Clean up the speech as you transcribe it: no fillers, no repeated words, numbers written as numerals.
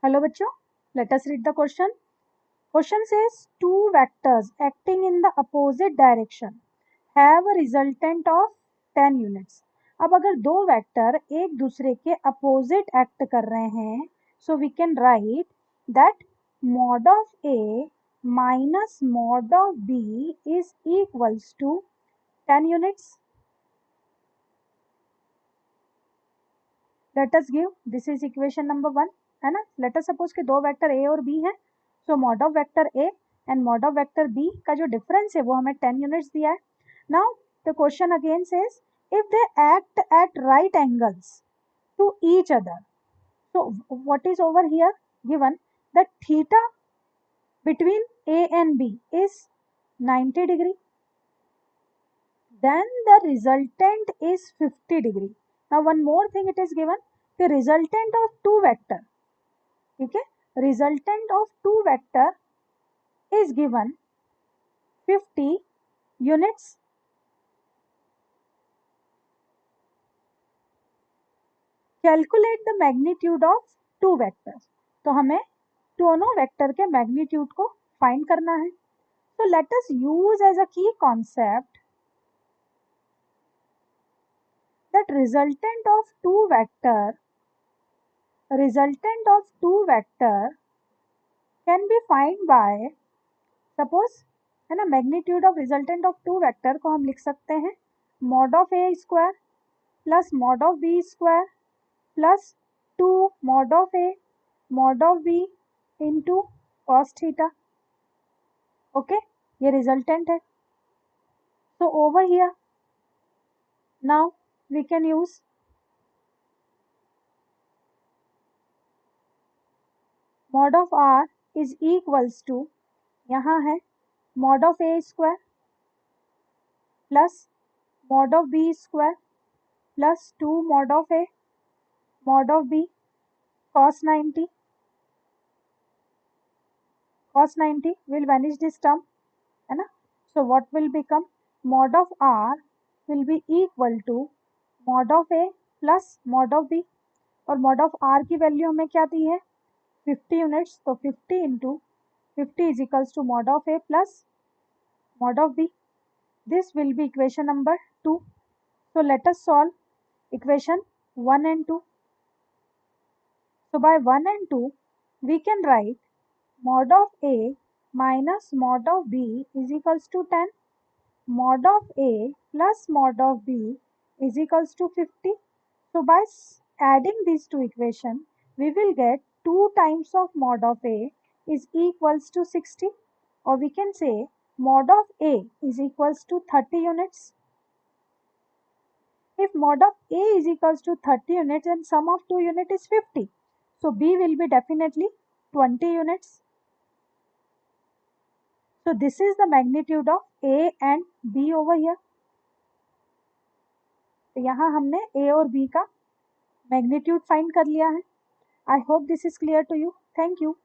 Hello बच्चों, let us read the question. Question says two vectors acting in the opposite direction have a resultant of 10 units. अब अगर दो vector एक दूसरे के अपोजिट एक्ट कर रहे हैं, so we can write that mod of A minus mod of B is equals to 10 units. Let us give, this is equation number 1, है ना. Let us suppose कि दो वेक्टर A और B हैं. So mod of vector A and mod of vector B का जो difference है वो हमें 10 units दिया है. Now the question again says if they act at right angles to each other. So what is over here given that theta between A and B is 90 degree. Then the resultant is 50 degree. Now one more thing it is given, the resultant of two vector, ठीक है, resultant of two vector is given 50 units. Calculate the magnitude of two vectors. तो हमें दोनों vector के magnitude को find करना है. So let us use as a key concept that resultant of two vector can be find by, suppose है ना, magnitude of resultant of two vector को हम लिख सकते हैं mod of A square plus mod of B square plus 2 mod of A mod of B into cos theta. Okay, ये resultant है. So over here now we can use mod of R is equals to, यहाँ है mod of A square plus mod of B square plus 2 mod of A mod of b cos 90. Cos 90 will vanish this term, है ना. So what will become mod of r will be equal to mod of a plus mod of b. और mod of r की value हमें क्या दी है 50 units. तो 50 into 50 is equals to mod of a plus mod of b. This will be equation number 2. So let us solve equation 1 and 2. So by 1 and 2 we can write mod of A minus mod of B is equals to 10. Mod of A plus mod of B is equals to 50. So by adding these two equations, we will get 2 times of mod of A is equals to 60. Or we can say mod of A is equals to 30 units. If mod of A is equals to 30 units and sum of 2 units is 50. So B will be definitely 20 units. So this is the magnitude of A and B over here. तो यहाँ हमने A और B का magnitude find कर लिया है. I hope this is clear to you. Thank you.